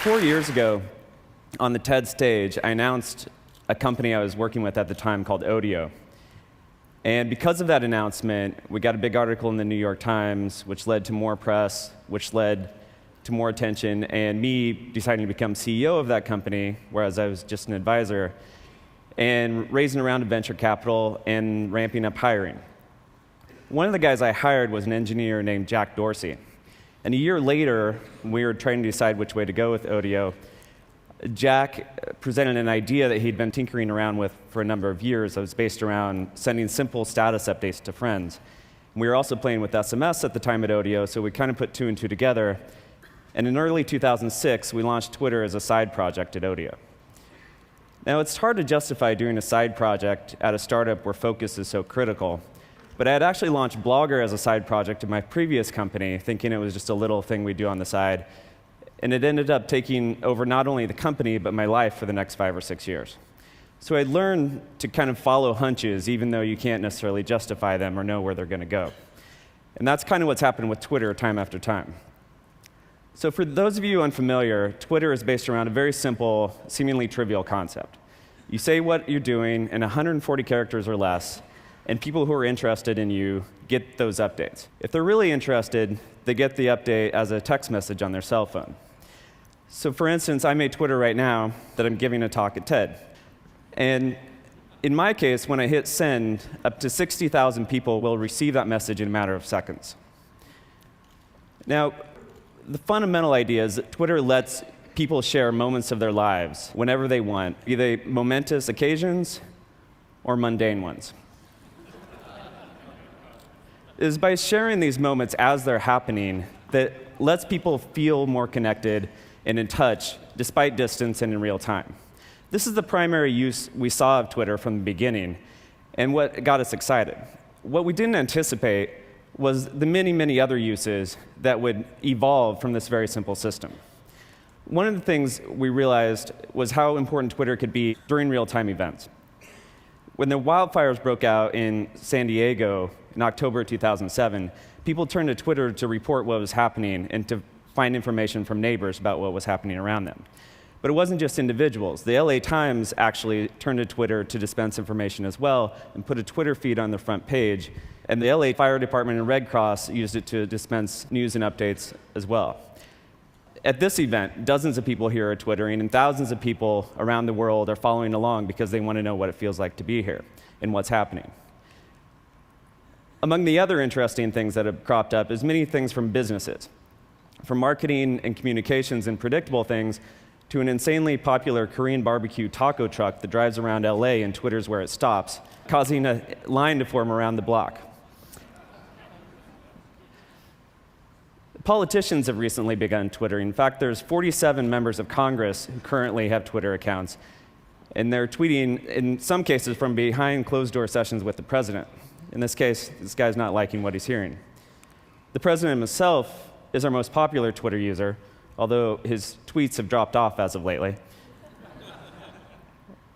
4 years ago, on the TED stage, I announced a company I was working with at the time called Odeo. And because of that announcement, we got a big article in the New York Times, which led to more press, which led to more attention, and me deciding to become CEO of that company, whereas I was just an advisor, and raising a round of venture capital and ramping up hiring. One of the guys I hired was an engineer named Jack Dorsey. And a year later, we were trying to decide which way to go with Odeo. Jack presented an idea that he'd been tinkering around with for a number of years that was based around sending simple status updates to friends. We were also playing with SMS at the time at Odeo, so we kind of put two and two together. And in early 2006, we launched Twitter as a side project at Odeo. Now, it's hard to justify doing a side project at a startup where focus is so critical. But I had actually launched Blogger as a side project in my previous company, thinking it was just a little thing we'd do on the side. And it ended up taking over not only the company, but my life for the next 5 or 6 years. So I learned to kind of follow hunches, even though you can't necessarily justify them or know where they're going to go. And that's kind of what's happened with Twitter time after time. So for those of you unfamiliar, Twitter is based around a very simple, seemingly trivial concept. You say what you're doing in 140 characters or less, and people who are interested in you get those updates. If they're really interested, they get the update as a text message on their cell phone. So for instance, I made Twitter right now that I'm giving a talk at TED. And in my case, when I hit send, up to 60,000 people will receive that message in a matter of seconds. Now, the fundamental idea is that Twitter lets people share moments of their lives whenever they want, be they momentous occasions or mundane ones. It is by sharing these moments as they're happening that lets people feel more connected and in touch, despite distance and in real time. This is the primary use we saw of Twitter from the beginning, and what got us excited. What we didn't anticipate was the many, many other uses that would evolve from this very simple system. One of the things we realized was how important Twitter could be during real-time events. When the wildfires broke out in San Diego in October 2007, people turned to Twitter to report what was happening and to find information from neighbors about what was happening around them. But it wasn't just individuals. The LA Times actually turned to Twitter to dispense information as well and put a Twitter feed on the front page. And the LA Fire Department and Red Cross used it to dispense news and updates as well. At this event, dozens of people here are twittering, and thousands of people around the world are following along because they want to know what it feels like to be here and what's happening. Among the other interesting things that have cropped up is many things from businesses, from marketing and communications and predictable things to an insanely popular Korean barbecue taco truck that drives around LA and twitters where it stops, causing a line to form around the block. Politicians have recently begun Twittering. In fact, there's 47 members of Congress who currently have Twitter accounts, and they're tweeting, in some cases, from behind closed-door sessions with the president. In this case, this guy's not liking what he's hearing. The president himself is our most popular Twitter user, although his tweets have dropped off as of lately,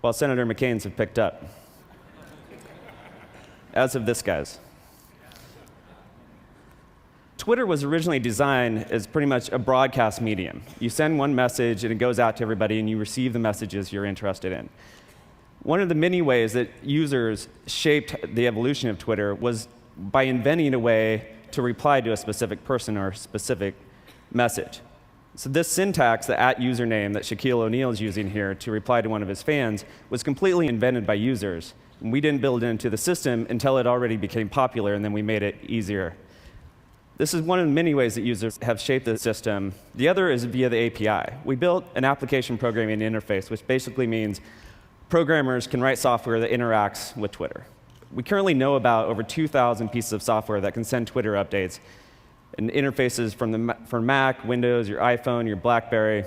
while Senator McCain's have picked up, as of this guy's. Twitter was originally designed as pretty much a broadcast medium. You send one message, and it goes out to everybody, and you receive the messages you're interested in. One of the many ways that users shaped the evolution of Twitter was by inventing a way to reply to a specific person or a specific message. So this syntax, the @username that Shaquille O'Neal is using here to reply to one of his fans, was completely invented by users. And we didn't build it into the system until it already became popular, and then we made it easier. This is one of the many ways that users have shaped the system. The other is via the API. We built an application programming interface, which basically means programmers can write software that interacts with Twitter. We currently know about over 2,000 pieces of software that can send Twitter updates and interfaces for Mac, Windows, your iPhone, your BlackBerry,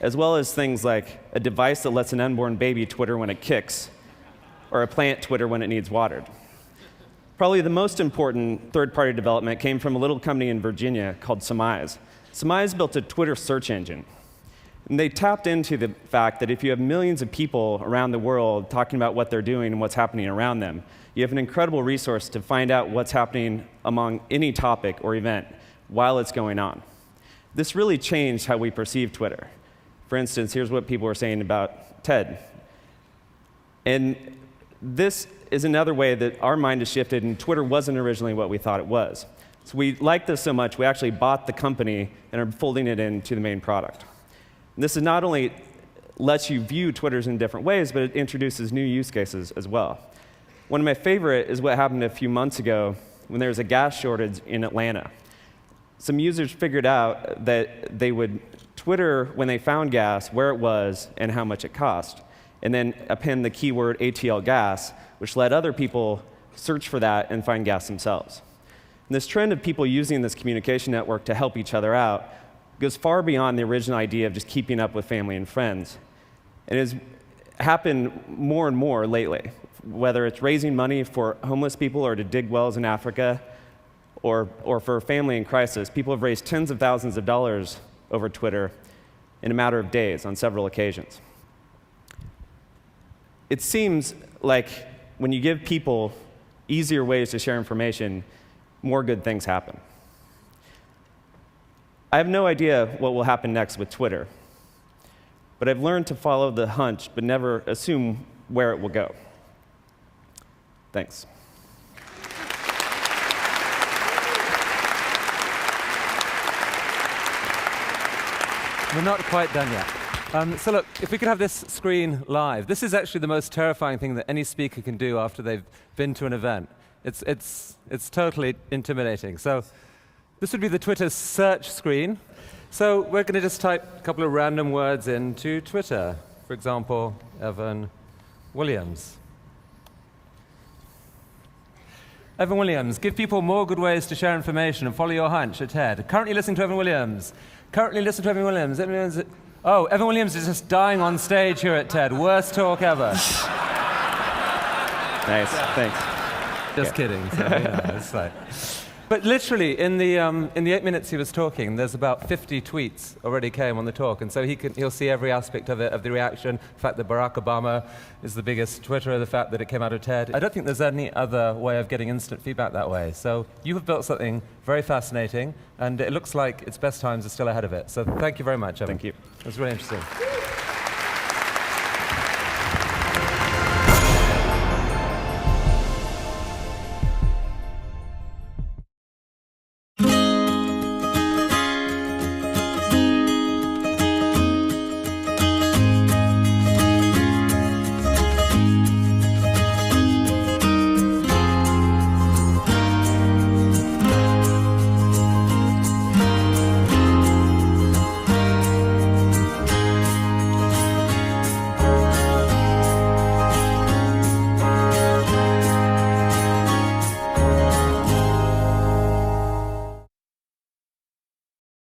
as well as things like a device that lets an unborn baby Twitter when it kicks, or a plant Twitter when it needs watered. Probably the most important third-party development came from a little company in Virginia called Surmise. Surmise built a Twitter search engine. And they tapped into the fact that if you have millions of people around the world talking about what they're doing and what's happening around them, you have an incredible resource to find out what's happening among any topic or event while it's going on. This really changed how we perceive Twitter. For instance, here's what people were saying about TED. And this is another way that our mind has shifted, and Twitter wasn't originally what we thought it was. So we liked this so much, we actually bought the company and are folding it into the main product. And this is not only lets you view Twitters in different ways, but it introduces new use cases as well. One of my favorite is what happened a few months ago when there was a gas shortage in Atlanta. Some users figured out that they would Twitter when they found gas, where it was, and how much it cost, and then append the keyword ATL gas, which let other people search for that and find gas themselves. And this trend of people using this communication network to help each other out goes far beyond the original idea of just keeping up with family and friends. And has happened more and more lately, whether it's raising money for homeless people or to dig wells in Africa, or for a family in crisis. People have raised tens of thousands of dollars over Twitter in a matter of days on several occasions. It seems like when you give people easier ways to share information, more good things happen. I have no idea what will happen next with Twitter, but I've learned to follow the hunch, but never assume where it will go. Thanks. We're not quite done yet. So look, if we could have this screen live. This is actually the most terrifying thing that any speaker can do after they've been to an event. It's totally intimidating. So this would be the Twitter search screen. So we're going to just type a couple of random words into Twitter. For example, Evan Williams. Evan Williams, give people more good ways to share information and follow your hunch at TED. Currently listening to Evan Williams. Currently listening to Evan Williams. Oh, Evan Williams is just dying on stage here at TED. Worst talk ever. Nice, thanks. Just kidding. So, it's like. But literally, in the 8 minutes he was talking, there's about 50 tweets already came on the talk, and so he'll see every aspect of it, of the reaction, the fact that Barack Obama is the biggest Twitterer, the fact that it came out of TED. I don't think there's any other way of getting instant feedback that way. So you have built something very fascinating, and it looks like its best times are still ahead of it. So thank you very much, Evan. Thank you. It was really interesting.